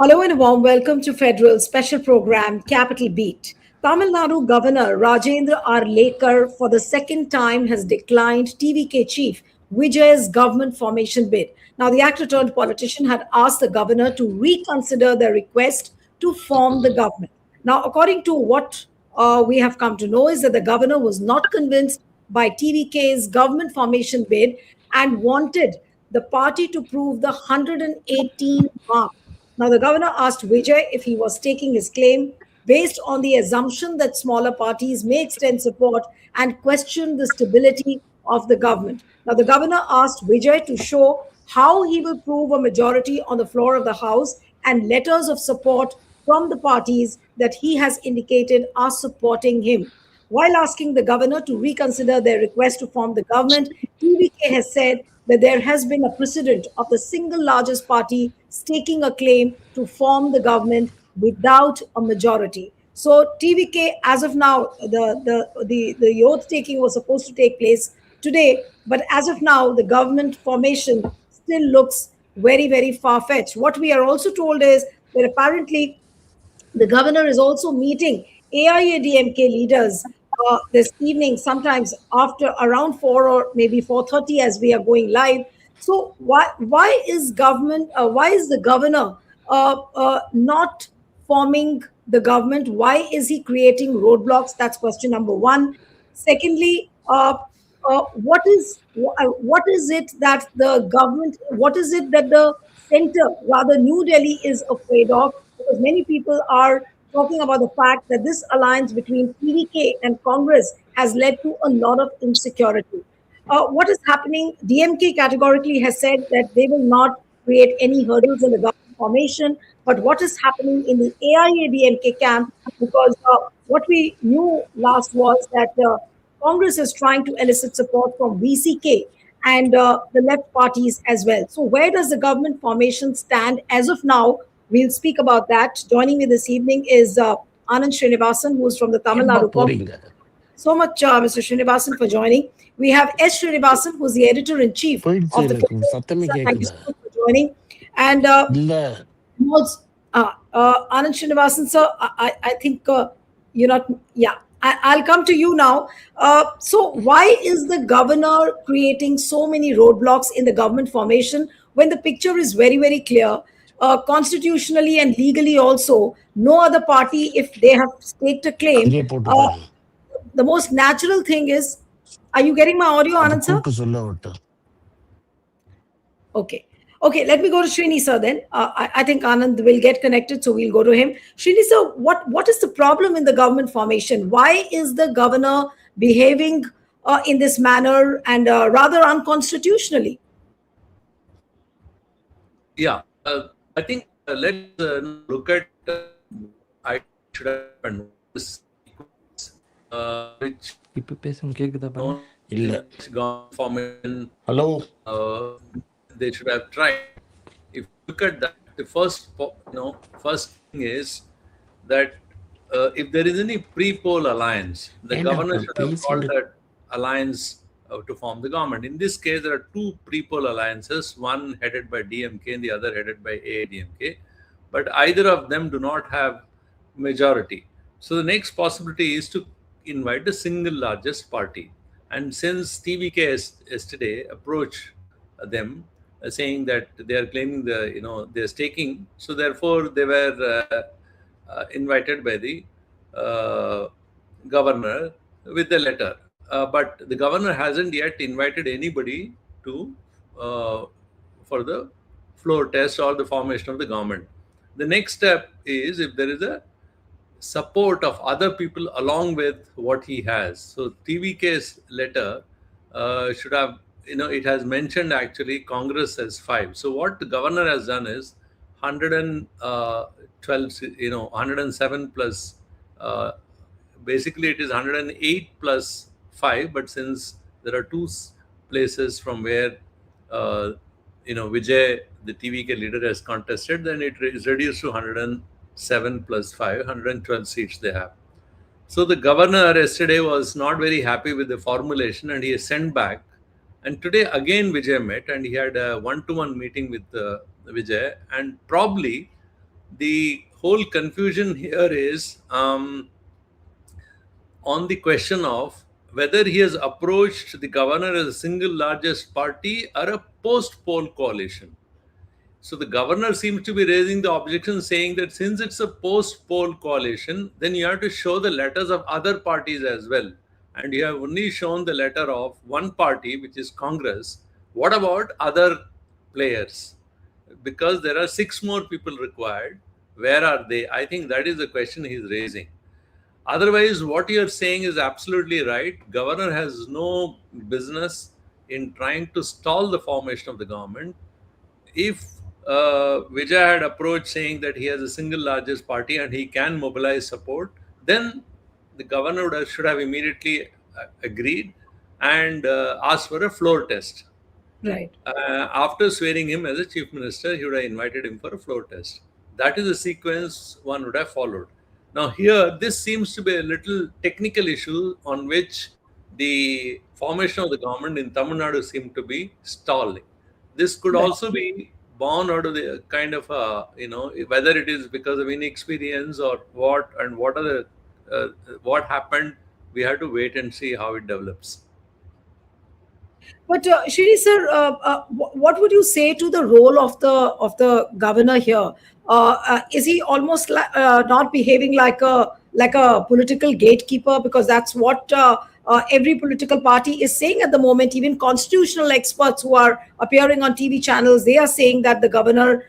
Hello and a warm welcome to Federal Special Program Capital Beat. Tamil Nadu Governor Rajendra Arlekar for the second time has declined TVK chief Vijay's government formation bid. Now, the actor turned politician had asked the governor to reconsider their request to form the government. Now, according to what we have come to know, is that the governor was not convinced by TVK's government formation bid and wanted the party to prove the 118 mark. Now, the governor asked Vijay if he was taking his claim based on the assumption that smaller parties may extend support and question the stability of the government. Now, the governor asked Vijay to show how he will prove a majority on the floor of the House and letters of support from the parties that he has indicated are supporting him. While asking the governor to reconsider their request to form the government, TVK has said that there has been a precedent of the single largest party staking a claim to form the government without a majority. So TVK, as of now, the oath taking was supposed to take place today, but as of now, the government formation still looks very, very far fetched. What we are also told is that apparently the governor is also meeting AIADMK leaders this evening, sometimes after around 4 or maybe 4:30 as we are going live. So why is the governor not forming the government? Why is he creating roadblocks? That's question number one. Secondly, what is it that the government, what is it that the center, rather New Delhi, is afraid of? Because many people are talking about the fact that this alliance between PDK and Congress has led to a lot of insecurity. What is happening? DMK categorically has said that they will not create any hurdles in the government formation. But what is happening in the AIADMK camp? Because what we knew last was that Congress is trying to elicit support from VCK and the left parties as well. So, where does the government formation stand as of now? We'll speak about that. Joining me this evening is Anand Srinivasan, who is from the Tamil Emma Nadu Congress. போறீங்க So much, Mr. Srinivasan, for joining. We have S. Srinivasan, who's the editor-in-chief போயிடுச்சு of the எனக்கு Federal. சத்தமே Sir, thank you கேட்கல so much for joining. And இல்ல also, Anand Srinivasan, sir, I think you're not, yeah, I'll come to you now. So, why is the governor creating so many roadblocks in the government formation when the picture is very, very clear? Constitutionally and legally, also, no other party, if they have staked a claim, அங்கேயே போட்டுட்டாங்க the most natural thing is, are you getting my audio, அப்ப Anand, sir? கூப்பிட்டு சொல்ல விட்டு Okay. Okay, let me go to Srini sir then. I think Anand will get connected, so we'll go to him. Srini sir, what is the problem in the government formation? Why is the governor behaving in this manner and rather unconstitutionally? Yeah, I think let's look at I should have noticed which இப்ப பேசும் கேக்குதா பாருங்க இல்ல government formation hello they should have tried. If you look at that, the first thing is that if there is any pre-poll alliance, the governor should have called that alliance to form the government. In this case, there are two pre-poll alliances, one headed by DMK and the other headed by AIADMK, but either of them do not have majority. So the next possibility is to invite the single largest party. And since TVK yesterday approached them saying that they are claiming they're staking, so therefore they were invited by the governor with a letter. But the governor hasn't yet invited anybody to for the floor test or the formation of the government. The next step is if there is a support of other people along with what he has. So TVK's letter should have, it has mentioned actually Congress as 5. So what the governor has done is 112, 107 plus, basically it is 108 plus 5, but since there are two places from where, Vijay, the TVK leader, has contested, then it is reduced to 107 plus 5, 112 seats they have. So the governor yesterday was not very happy with the formulation and he has sent back. And today again Vijay met and he had a one-to-one meeting with Vijay, and probably the whole confusion here is on the question of whether he has approached the governor as a single largest party or a post-poll coalition. So the governor seems to be raising the objection, saying that since it's a post-poll coalition, then you have to show the letters of other parties as well. And you have only shown the letter of one party, which is Congress. What about other players? Because there are six more people required. Where are they? I think that is the question he's raising. Otherwise, what you're saying is absolutely right. Governor has no business in trying to stall the formation of the government. If Vijay had approached saying that he has a single largest party and he can mobilize support, then the governor should have immediately agreed and asked for a floor test. Right. After swearing him as a chief minister, he would have invited him for a floor test. That is the sequence one would have followed. Now, here, this seems to be a little technical issue on which the formation of the government in Tamil Nadu seemed to be stalling. This could Right. also be born out of the kind of, whether it is because of inexperience or what, and what are the, what happened. We have to wait and see how it develops. But Shri sir, what would you say to the role of the governor here? Is he almost not behaving like a political gatekeeper? Because that's what every political party is saying at the moment. Even constitutional experts who are appearing on TV channels, they are saying that the governor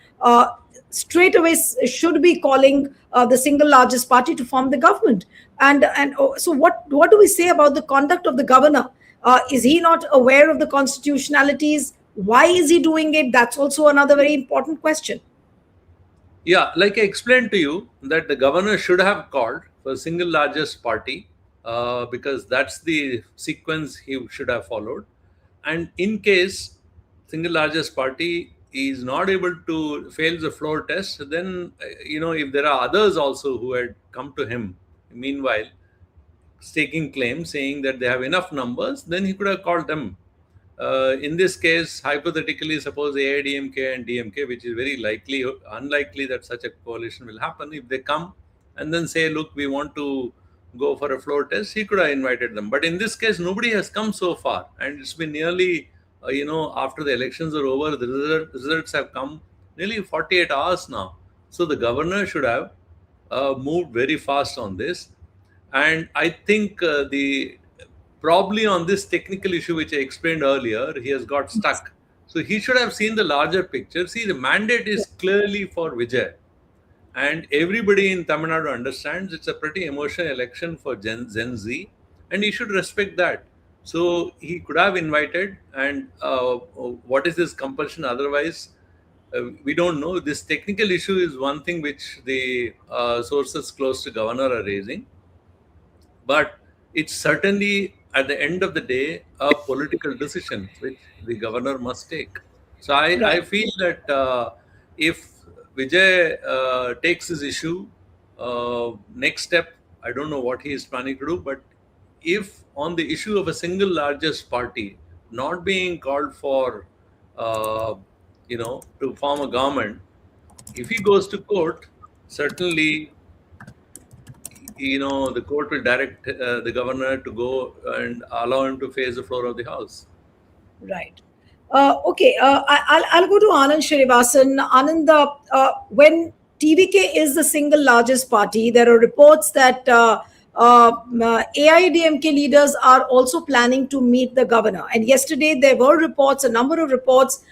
straight away should be calling the single largest party to form the government. So what do we say about the conduct of the governor? Is he not aware of the constitutionalities? Why is he doing it? That's also another very important question. Yeah, like I explained to you, that the governor should have called for single largest party because that's the sequence he should have followed. And in case single largest party is not able to fail the floor test, then if there are others also who had come to him meanwhile staking claim saying that they have enough numbers, then he could have called them. In this case, hypothetically, suppose AIADMK and DMK, which is very unlikely that such a coalition will happen, if they come and then say, look, we want to go for a floor test, he could have invited them. But in this case, nobody has come so far. And it's been nearly, after the elections are over, the results have come nearly 48 hours now. So the governor should have moved very fast on this. And I think probably on this technical issue, which I explained earlier, he has got stuck. So he should have seen the larger picture. See, the mandate is clearly for Vijay. And everybody in Tamil Nadu understands it's a pretty emotional election for Gen Z, and he should respect that. So he could have invited, and what is this compulsion otherwise? We don't know. This technical issue is one thing which the sources close to governor are raising. But it's certainly, at the end of the day, a political decision which the governor must take. So I feel that if Vijay takes this issue, next step, I don't know what he is planning to do, but if on the issue of a single largest party not being called for, to form a government, if he goes to court, certainly the court will direct the governor to go and allow him to face the floor of the house. Right. Okay. I'll go to Anand Srinivasan. Anand, when TVK is the single largest party, there are reports that AIADMK leaders are also planning to meet the governor. And yesterday there were reports, a number of reports,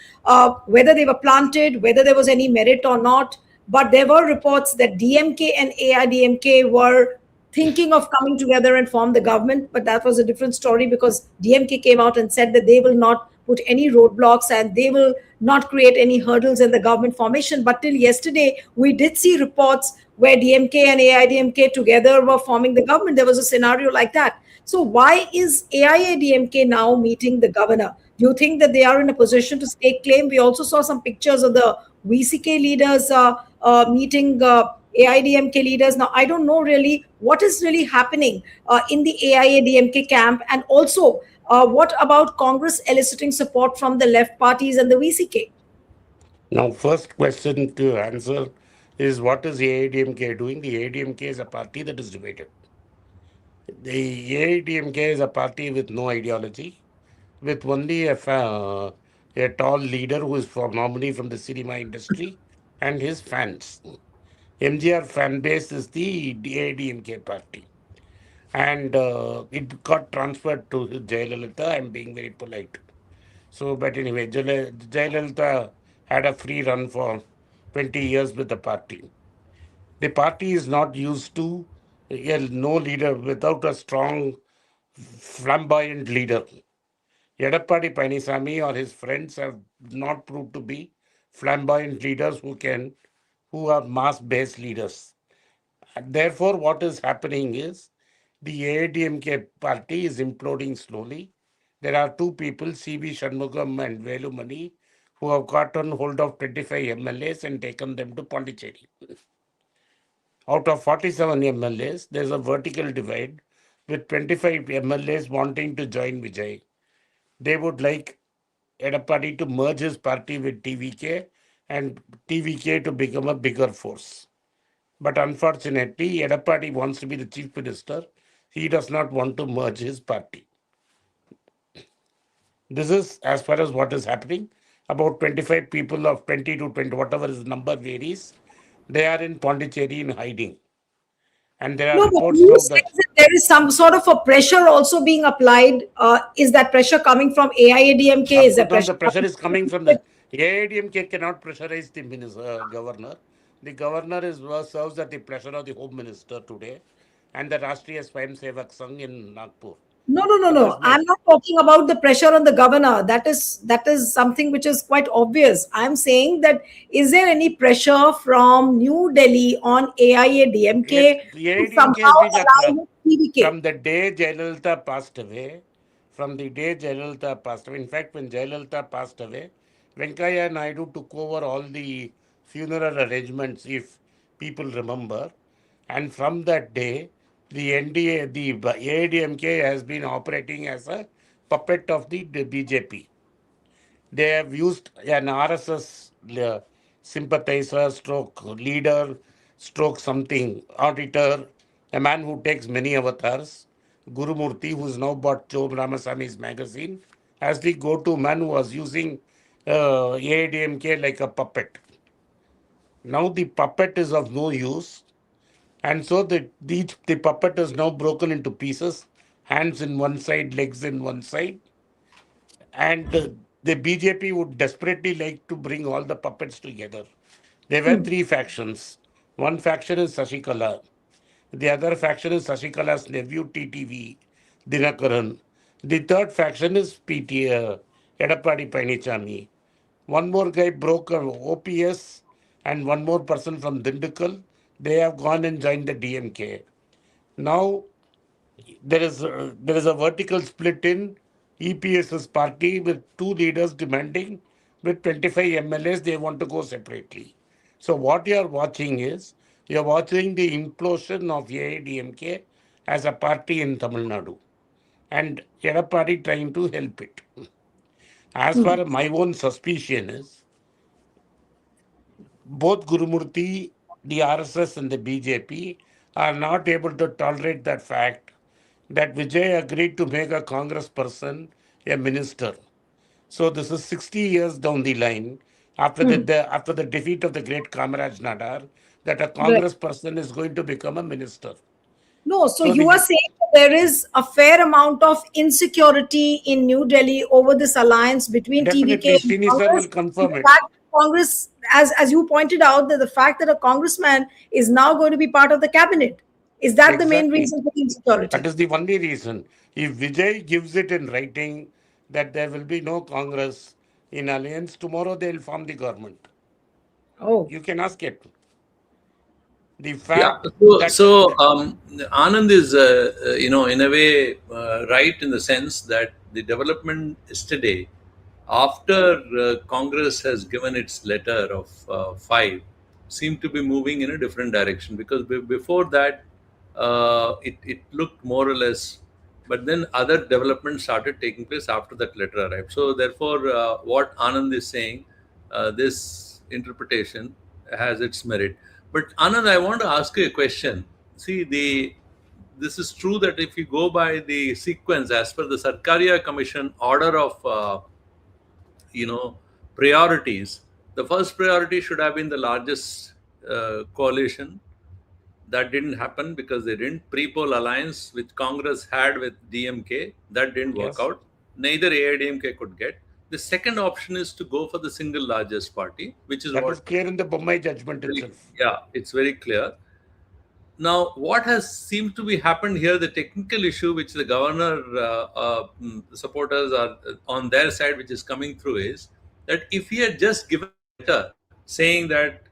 whether they were planted, whether there was any merit or not. But there were reports that DMK and AIADMK were thinking of coming together and form the government. But that was a different story because DMK came out and said that they will not put any roadblocks and they will not create any hurdles in the government formation. But till yesterday, we did see reports where DMK and AIADMK together were forming the government. There was a scenario like that. So why is AIADMK now meeting the governor? Do you think that they are in a position to stake claim? We also saw some pictures of the VCK leaders meeting AIADMK leaders. Now, I don't know really what is really happening in the AIADMK camp. And also, what about Congress eliciting support from the left parties and the VCK? Now, first question to answer is what is AIADMK doing? The AIADMK is a party that is divided. The AIADMK is a party with no ideology, with only a tall leader who is from nominee from the cinema industry and his fans. MGR fan base is the AIADMK party. And it got transferred to Jayalalitha. I'm being very polite. So, but anyway, Jayalalitha had a free run for 20 years with the party. The party is not used to no leader without a strong, flamboyant leader. Edappadi Palaniswami or his friends have not proved to be flamboyant leaders who are mass-based leaders. And therefore, what is happening is the AIADMK party is imploding slowly. There are two people, C.V. Shanmugam and Velumani, who have gotten hold of 25 MLAs and taken them to Pondicherry. Out of 47 MLAs, there's a vertical divide with 25 MLAs wanting to join Vijay. They would like Edappadi to merge his party with TVK and TVK to become a bigger force. But unfortunately, Edappadi wants to be the chief minister. He does not want to merge his party. This is as far as what is happening. About 25 people of 20 to 20, whatever his number varies, they are in Pondicherry in hiding. And there are No, but reports you now said that that there is some sort of a pressure also being applied. Is that pressure coming from AIADMK? of Is course, that now pressure the pressure coming is coming from from the AIADMK cannot pressurize the governor. The governor serves at the pleasure of the home minister today and the Rashtriya Swayam Sevak Sangh in Nagpur. No, no, no, Because no. my I'm not talking about the pressure on the governor. That is something which is quite obvious. I'm saying that is there any pressure from New Delhi on yes, AIADMK the to AIADMK has somehow been align with PVK? from the day Jayalalitha passed away. From the day Jayalalitha passed away. In fact, when Jayalalitha passed away, Venkaiah Naidu took over all the funeral arrangements, if people remember. And from that day, the NDA, the AIADMK has been operating as a puppet of the BJP. They have used an RSS sympathizer, stroke leader, stroke something, auditor, a man who takes many avatars, Guru Murthy, who is now bought Joe Ramaswamy's magazine, as the go-to man who was using AIADMK like a puppet. Now the puppet is of no use, and so the puppet is now broken into pieces, hands in one side, legs in one side, and the BJP would desperately like to bring all the puppets together. There were three factions. One faction is Sashikala. The other faction is Sashikala's nephew TTV, Dinakaran. The third faction is Edappadi Palaniswami. One more guy broke OPS and one more person from Dindukal. They have gone and joined the DMK. Now there is a vertical split in EPS's party with two leaders demanding with 25 MLAs they want to go separately. So what you are watching is you are watching the implosion of AIADMK as a party in Tamil Nadu and Edappadi trying to help it. As far as my own suspicion is, both Gurumurthy, the RSS, and the BJP are not able to tolerate that fact that Vijay agreed to make a Congress person a minister. So this is 60 years down the line after after the defeat of the great Kamaraj Nadar that a Right. Congress person is going to become a minister. No, so So you are the saying that there is a fair amount of insecurity in New Delhi over this alliance between definitely TVK and Srini sir will Congress. And confirm the it. fact that Congress, as you pointed out, that the fact that a congressman is now going to be part of the cabinet, is that the main Exactly. reason for the That insecurity? is the only reason. If Vijay gives it in writing that there will be no Congress in alliance, tomorrow they will form the government. Oh, You can ask it. The Yeah. fact So, that so Anand is, in a way, right in the sense that the development yesterday, after Congress has given its letter of five, seemed to be moving in a different direction because before that, it looked more or less. But then other developments started taking place after that letter arrived. So, therefore, what Anand is saying, this interpretation has its merit. But Anand, I want to ask you a question. See, this is true that if you go by the sequence as per the Sarkaria Commission order of you know priorities, the first priority should have been the largest coalition. That didn't happen because they didn't. Pre-poll alliance which Congress had with DMK, that didn't work Yes. out. Neither AIADMK could get. The second option is to go for the single largest party, which is That what is clear in the Bombay judgment itself. yeah, it's very clear. Now, what has seemed to be happened here, the technical issue which the governor supporters are on their side, which is coming through, is that if he had just given a letter saying that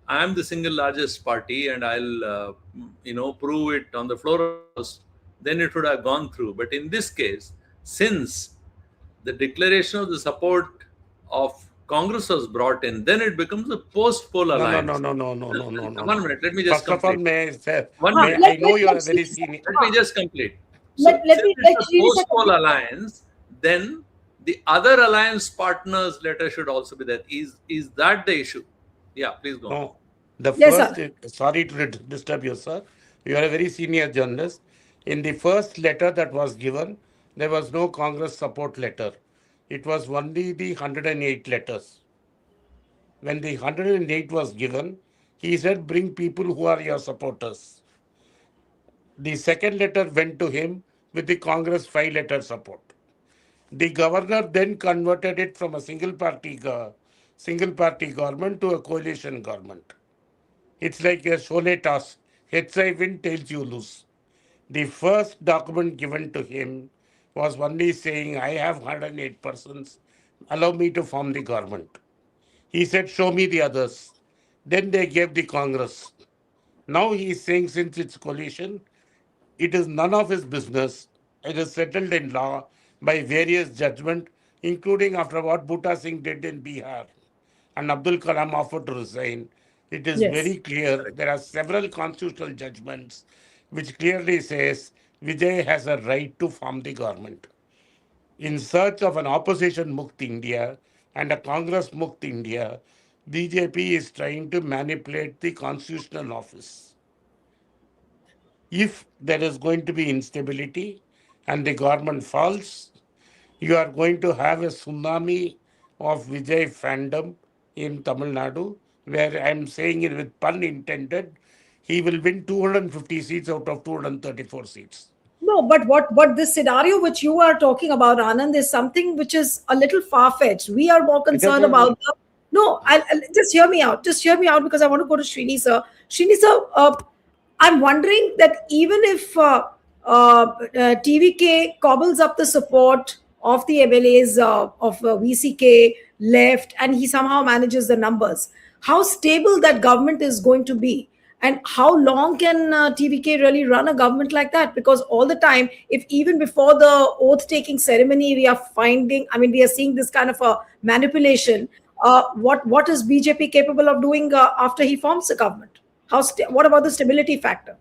I am the single largest party and I'll prove it on the floor of the house, then it would have gone through. But in this case, since the declaration of the support of Congress was brought in, then it becomes a post-poll No, no, no, alliance. no, no, no, no, no, no, 1 no. minute, let me just First of all, complete. may I say, One Ah, minute. I know you are a let's very see. senior. Let me just complete. Let, So, let since me it's let a Srinivas post-poll alliance, then the other alliance partners' letter should also be there. Is that the issue? Yeah, please go on. No. The Yes, first, sir. sorry to disturb you, sir. You are a very senior journalist. In the first letter that was given, there was no Congress support letter. It was only the 108 letters. When the 108 was given, he said, bring people who are your supporters. The second letter went to him with the Congress 5 letter support. The governor then converted it from a single party government to a coalition government. It's like a Sholay toss. Heads I win, tails you lose. The first document given to him was only saying, I have 108 persons, allow me to form the government. He said, show me the others. Then they gave the Congress. Now he is saying, since it's coalition, it is none of his business. It is settled in law by various judgment, including after what Bhutta Singh did in Bihar and Abdul Kalam offered to resign. It is Yes. very clear. Correct. There are several constitutional judgments which clearly says Vijay has a right to form the government. In search of an opposition Mukt India and a Congress Mukt India, BJP is trying to manipulate the constitutional office. If there is going to be instability and the government falls, you are going to have a tsunami of Vijay fandom in Tamil Nadu, where I am saying it with pun intended, he will win 250 seats out of 234 seats. No, but what this scenario which you are talking about, Anand, is something which is a little far fetched. We are more It is concerned about the. No, I'll just hear me out. Just hear me out because I want to go to Srini sir. Srini sir, I'm wondering that even if TVK cobbles up the support of the MLAs of VCK left, and he somehow manages the numbers, how stable that government is going to be, and how long can TVK really run a government like that? Because all the time, if even before the oath taking ceremony, we are finding, I mean, we are seeing this kind of a manipulation. What is BJP capable of doing after he forms the government? What about the stability factor?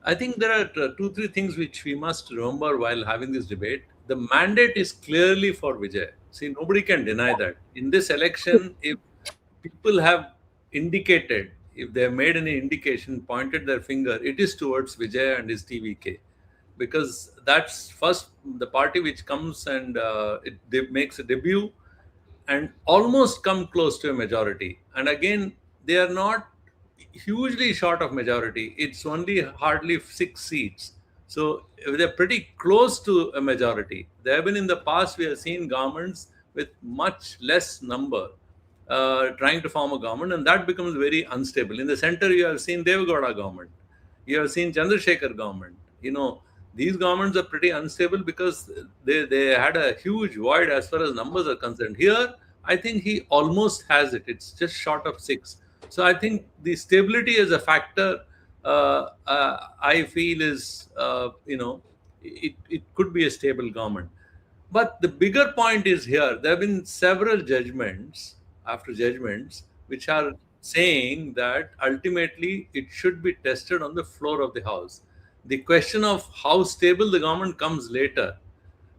I think there are two, three things which we must remember while having this debate. The mandate is clearly for Vijay. See, nobody can deny that. In this election, if people have indicated, if they have made any indication, pointed their finger, it is towards Vijay and his TVK. Because that's first the party which comes and makes a debut and almost come close to a majority. And again, they are not hugely short of majority. It's only hardly 6 seats. So they're pretty close to a majority. There have been in the past, we have seen governments with much less number trying to form a government, and that becomes very unstable. In the center, you have seen Devagowda government. You have seen Chandrasekhar government. These governments are pretty unstable because they had a huge void as far as numbers are concerned. Here, I think he almost has it. It's just short of 6. So I think the stability as a factor, I feel is, it could be a stable government. But the bigger point is here, there have been several judgments after judgments which are saying that ultimately it should be tested on the floor of the house. The question of how stable the government comes later,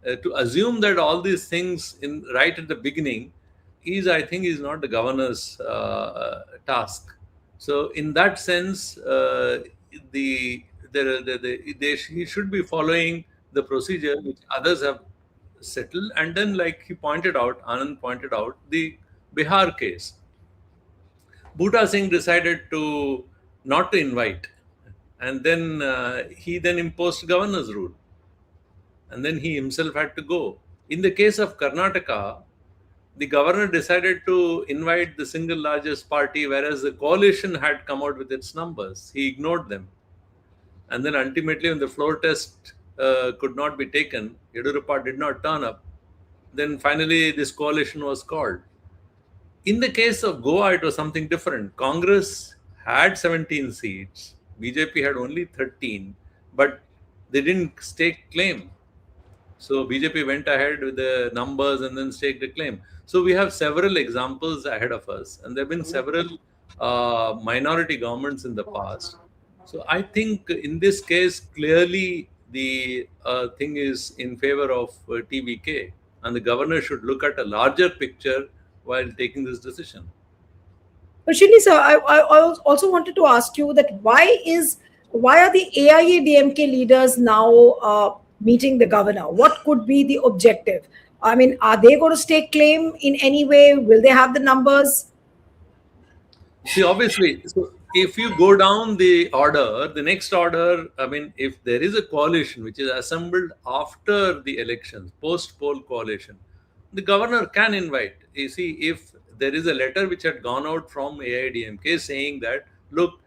to assume that all these things right at the beginning is, I think, is not the governor's task. So in that sense, he should be following the procedure which others have settled. And then, like he pointed out, Anand pointed out, the Bihar case. Bhuta Singh decided to not to invite, and then he then imposed governor's rule, and then he himself had to go. In the case of Karnataka, the governor decided to invite the single largest party, whereas the coalition had come out with its numbers. He ignored them. And then ultimately, when the floor test could not be taken, Yedurappa did not turn up. Then finally, this coalition was called. In the case of Goa, it was something different. Congress had 17 seats, BJP had only 13, but they didn't stake claim. So BJP went ahead with the numbers and then staked a claim. So we have several examples ahead of us, and there have been several minority governments in the past. So I think in this case, clearly the thing is in favor of TVK, and the governor should look at a larger picture while taking this decision. But Shinny sir, I also wanted to ask you that why are the AIADMK leaders now meeting the governor? What could be the objective? I mean, are they going to stake claim in any way? Will they have the numbers? See, obviously, so if you go down the order, the next order, I mean, if there is a coalition which is assembled after the elections, post poll coalition, the governor can invite. You see, if there is a letter which had gone out from AIDMK saying that, look,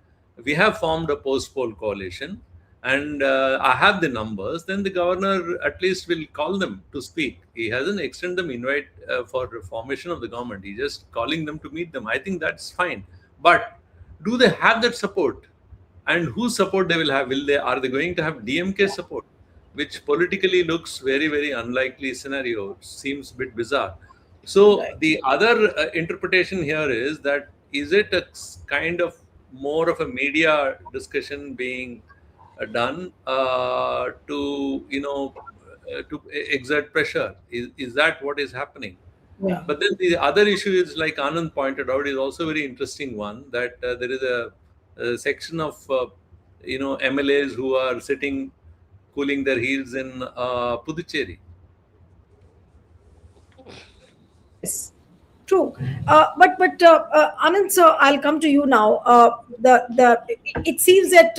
we have formed a post poll coalition and I have the numbers, then the governor at least will call them to speak. He hasn't extended them invite for formation of the government. He's just calling them to meet them. I think that's fine. But do they have that support? And whose support they will have? Are they going to have DMK support? Which politically looks very, very unlikely scenario. Seems a bit bizarre. So Right. the other interpretation here is that is it a kind of more of a media discussion being done to to exert pressure? Is that what is happening? Yeah. But then the other issue is, like Anand pointed out, is also a very interesting one, that there is a section of MLAs who are sitting cooling their heels in Puducherry. Yes, true. But Anand sir, I'll come to you now. The it seems that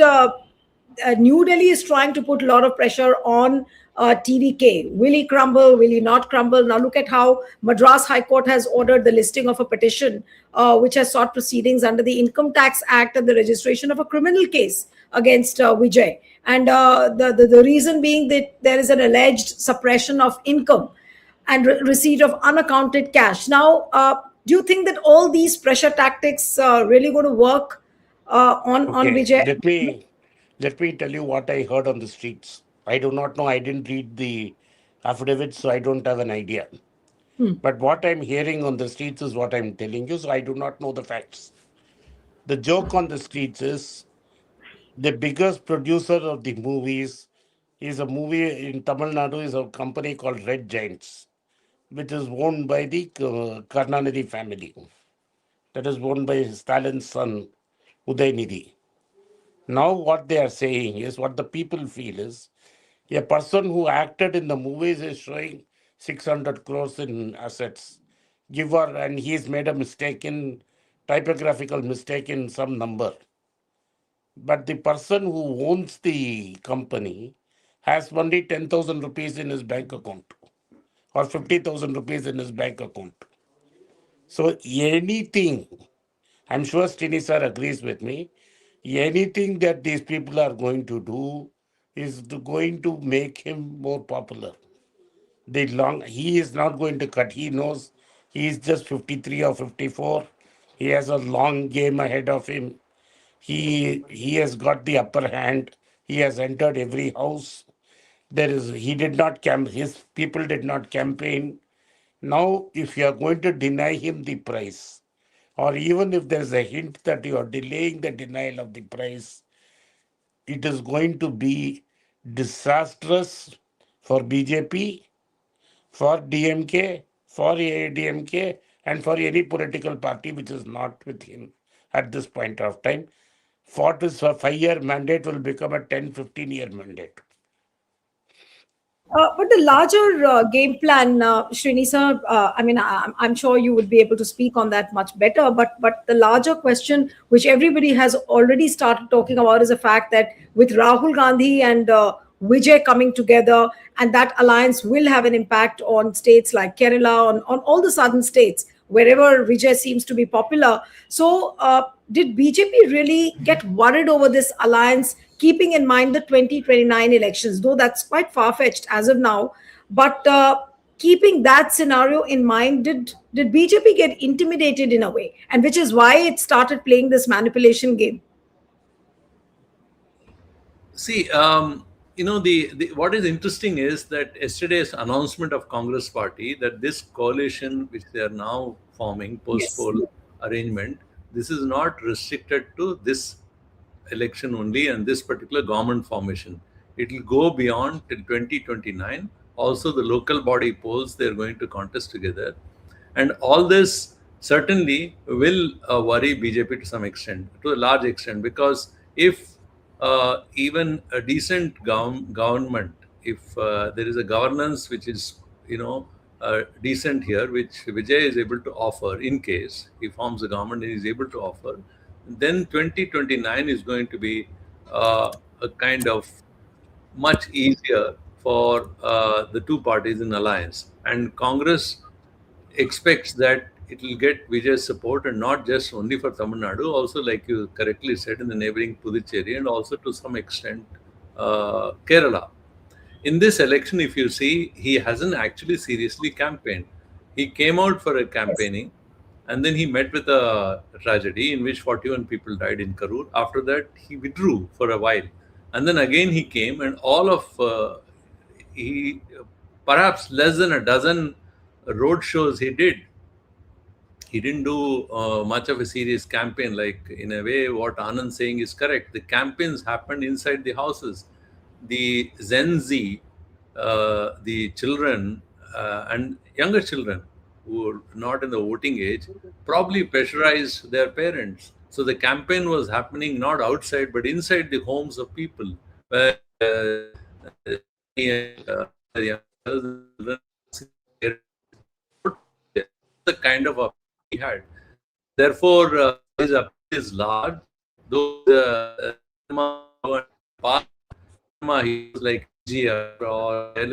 New Delhi is trying to put a lot of pressure on TVK. Will he crumble? Will he not crumble? Now look at how Madras High Court has ordered the listing of a petition which has sought proceedings under the Income Tax Act and the registration of a criminal case against Vijay. And the reason being that there is an alleged suppression of income and receipt of unaccounted cash. Now, do you think that all these pressure tactics are really going to work on Okay, Vijay? let me tell you what I heard on the streets. I do not know. I didn't read the affidavit, so I don't have an idea. But what I'm hearing on the streets is what I'm telling you, so I do not know the facts. The joke on the streets is the biggest producer of the movies is a movie in Tamil Nadu is a company called Red Giants, which is owned by the Karnanidhi family. That is owned by Stalin's son, Udaynidhi. Now, what they are saying is what the people feel is a person who acted in the movies is showing 600 crores in assets. Giver, and he's made a mistake in typographical mistake in some number. But the person who owns the company has only 10,000 rupees in his bank account or 50,000 rupees in his bank account. So anything, I'm sure Stini sir agrees with me, anything that these people are going to do is going to make him more popular. He is not going to cut. He knows he is just 53 or 54. He has a long game ahead of him. He has got the upper hand. He has entered every house. He did not his people did not campaign. Now, if you are going to deny him the price, or even if there's a hint that you are delaying the denial of the price, it is going to be disastrous for BJP, for DMK, for AIDMK, and for any political party which is not with him, at this point of time. For this 5-year mandate will become a 10-15-year mandate. But the larger game plan, Srini sir, I mean, I'm sure you would be able to speak on that much better. But the larger question, which everybody has already started talking about, is the fact that with Rahul Gandhi and Vijay coming together, and that alliance will have an impact on states like Kerala, on all the southern states, wherever Vijay seems to be popular. So, did BJP really get worried over this alliance, keeping in mind the 2029 elections? Though that's quite far fetched as of now, but keeping that scenario in mind, did BJP get intimidated in a way, and which is why it started playing this manipulation game? See, the what is interesting is that yesterday's announcement of Congress Party that this coalition which they are now forming Yes. post-poll arrangement, this is not restricted to this election only and this particular government formation. It will go beyond till 2029. Also, the local body polls they are going to contest together, and all this certainly will worry BJP to some extent, to a large extent, because if even a decent government, if there is a governance which is, decent here, which Vijay is able to offer, in case he forms a government and is able to offer, then 2029 is going to be a kind of much easier for the two parties in alliance. And Congress expects that it will get Vijay's support, and not just only for Tamil Nadu, also, like you correctly said, in the neighboring Puducherry, and also to some extent Kerala. In this election, if you see, he hasn't actually seriously campaigned. He came out for a Yes. campaigning, and then he met with a tragedy in which 41 people died in Karur. After that, he withdrew for a while, and then again he came, and all of he perhaps less than a dozen road shows he did. He didn't do much of a serious campaign. Like, in a way, what Anand saying is correct. The campaigns happened inside the houses. The Gen Z, the children and younger children who are not in the voting age, probably pressurized their parents. So the campaign was happening not outside but inside the homes of people, where the young children, the kind of appeal he had. Therefore, his appeal is large. Though the he was like GR or had,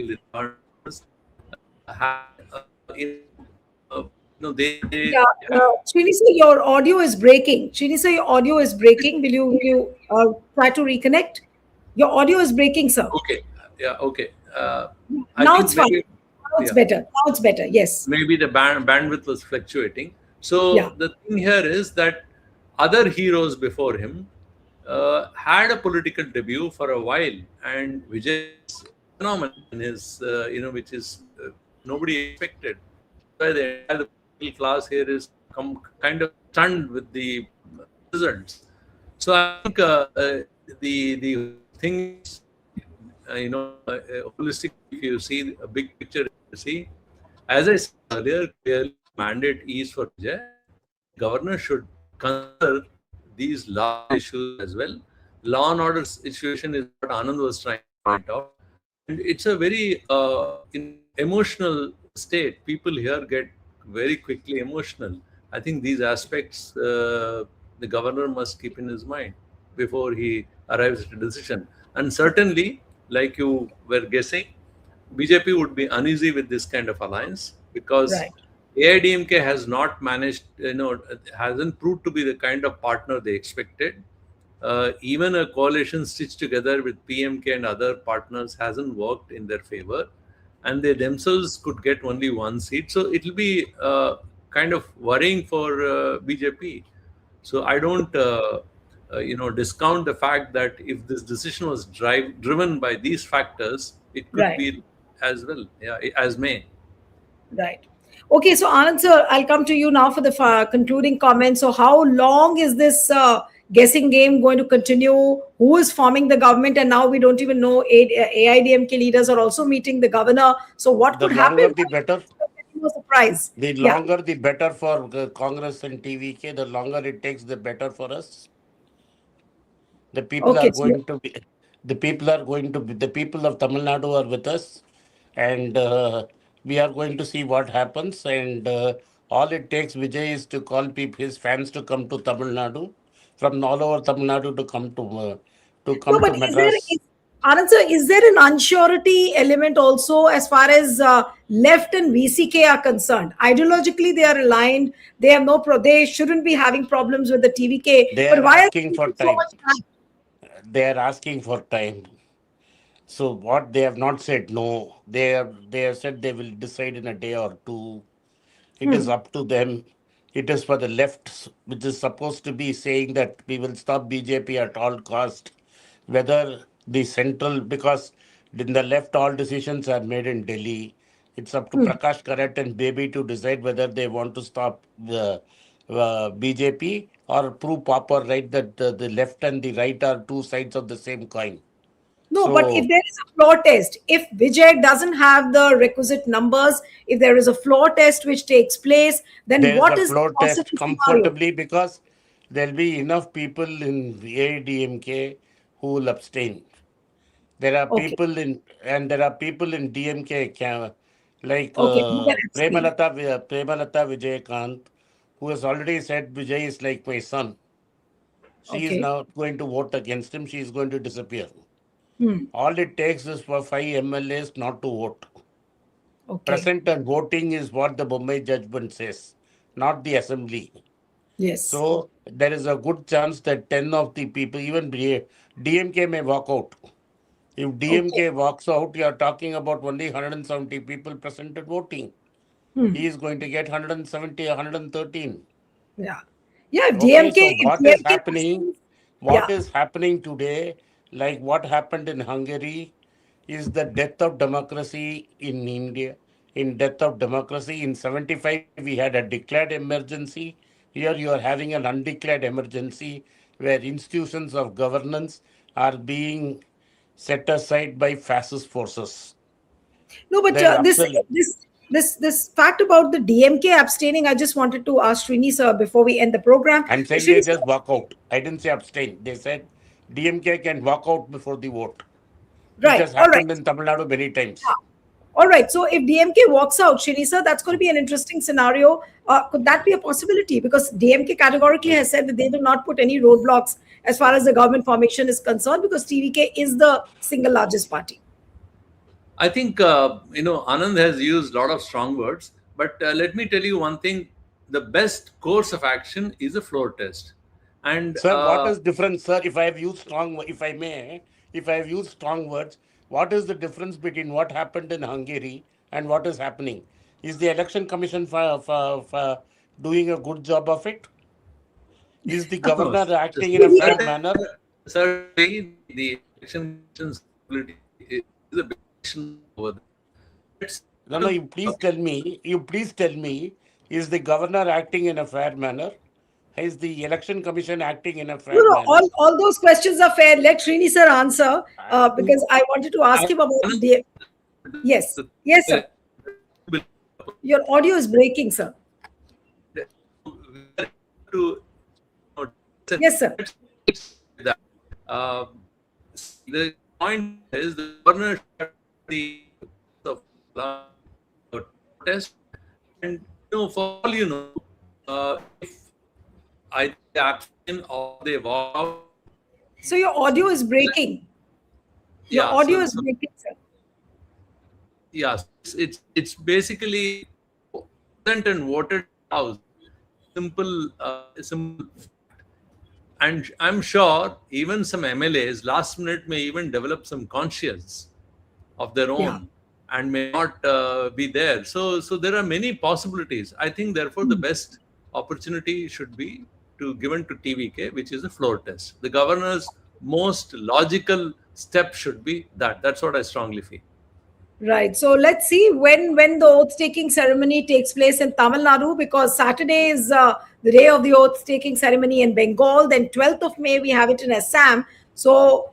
they Yeah, had. Srini sir, your audio is breaking. Srini sir, your audio is breaking. Will you try to reconnect? Your audio is breaking, sir. Okay, yeah, okay. I Now think it's fine. maybe, Now it's yeah, better. Now it's better. Yes. maybe the bandwidth was fluctuating. So Yeah. the thing here is that other heroes before him had a political debut for a while, and Vijay's phenomenon is, which is nobody expected. Why the entire political class here is kind of stunned with the results. So I think the thing is, holistic. If you see a big picture, you see, as I said earlier, clearly mandate is for Vijay. Governor should consider these large issues as well. Law and order situation is what Anand was trying to point out, and it's a very emotional state. People here get very quickly emotional. I think these aspects the governor must keep in his mind before he arrives at a decision. And certainly, like you were guessing, BJP would be uneasy with this kind of alliance, because Right. AIADMK has not managed, hasn't proved to be the kind of partner they expected. Even a coalition stitched together with PMK and other partners hasn't worked in their favor, and they themselves could get only one seat. So it will be kind of worrying for BJP. So I don't, discount the fact that if this decision was driven by these factors, it could Right. be as well, yeah, as may. Right. Okay. So, Anand sir, I'll come to you now for the concluding comments. So, how long is this guessing game going to continue? Who is forming the government? And now we don't even know. AIDMK leaders are also meeting the governor. So, what The could longer happen? the better. no surprise. The Yeah. longer, the better for Congress and TVK. The longer it takes, the better for us. The people are Okay. So going to be, the people are going to be, the people of Tamil Nadu are with us, and we are going to see what happens. And all it takes, Vijay, is to call people, his fans to come to Tamil Nadu, from all over Tamil Nadu to no, come but to is there Madras. Anand sir, is there an unsurety element also as far as left and VCK are concerned? Ideologically, they are aligned. They have no they shouldn't be having problems with the TVK. They But are why are asking they for taking so time. much time? They are asking for time. So what they have not said no. They have said they will decide in a day or two. It is Hmm. up to them. It is for the left, which is supposed to be saying that we will stop BJP at all cost. Whether the central, because in the left all decisions are made in Delhi. It's up to Hmm. Prakash Karat and Baby to decide whether they want to stop the BJP or prove proper right that the left and the right are two sides of the same coin. No, but if So there is a floor test, if Vijay doesn't have the requisite numbers, if there is a floor test which takes place, then there is what a is the floor test possible scenario? comfortably because there'll be enough people in AIADMK who will abstain. There are Okay. people in and there are people in DMK like Okay. You can abstain. Premalata Vijayakant, who has already said Vijay is like my son. She is Okay. now going to vote against him. She is going to disappear. Hmm. All it takes is for 5 MLAs not to vote. Okay. Present and voting is what the Bombay judgment says, not the assembly. Yes. So there is a good chance that 10 of the people, even DMK may walk out. If Okay. DMK walks out, you are talking about only 170 people presented voting. Hmm. He is going to get 170, 113. Yeah. Yeah. Okay, so If what is DMK happening? abstains, What yeah. is happening today, like what happened in Hungary, is the death of democracy in India. In death of democracy in 75, we had a declared emergency. Here you are having an undeclared emergency where institutions of governance are being set aside by fascist forces. No, but There is absolutely. this fact about the DMK abstaining, I just wanted to ask Srini sir before we end the program. I'm saying they Srini sir, just walk out. I didn't say abstain. They said DMK can walk out before the vote, which right? has All right. happened in Tamil Nadu many times. Yeah. All right. So if DMK walks out, Srini sir, that's going to be an interesting scenario. Could that be a possibility? Because DMK categorically has said that they will not put any roadblocks as far as the government formation is concerned because TVK is the single largest party. I think Anand has used a lot of strong words, but let me tell you one thing: the best course of action is a floor test, and Sir, what is difference, sir? If I have used if I may, if I have used strong words, what is the difference between what happened in Hungary and what is happening? Is the election commission for doing a good job of it? Is the no, governor acting in a We fair can, manner? certainly the election commission's ability is a big question over there. Let's No, no, you please tell me, is the governor acting in a fair manner? Is the election commission acting in a no, fair no, manner? all those questions are fair. Let Srini sir answer I, because I wanted to ask him about Anand, the. Yes, yes, sir. Your audio is breaking, sir. to Yes, sir. that. The point is the governor should have the of protest, and for all if I abstain or they walk out, So your audio is breaking. Your yeah. audio So, is so breaking, sir. yeah, it's basically present and voted house. Simple and I'm sure even some MLAs last minute may even develop some conscience of their Yeah. own and may not be there. So there are many possibilities. I think therefore the Hmm. best opportunity should be to given to TVK, which is a floor test. The governor's most logical step should be that. That's what I strongly feel. Right. So let's see when the oath taking ceremony takes place in Tamil Nadu because Saturday is the day of the oath taking ceremony in Bengal. Then 12th of May we have it in Assam. So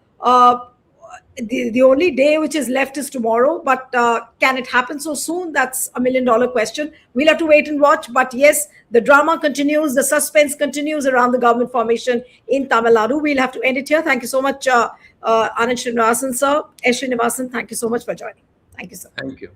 the only day which is left is tomorrow, but can it happen so soon? That's $1 million question. We'll have to wait and watch. But yes, the drama continues, the suspense continues around the government formation in Tamil Nadu. We'll have to end it here. Thank you so much, Anand Srinivasan, sir. S. Srinivasan, thank you so much for joining. Thank you, sir. Thank you.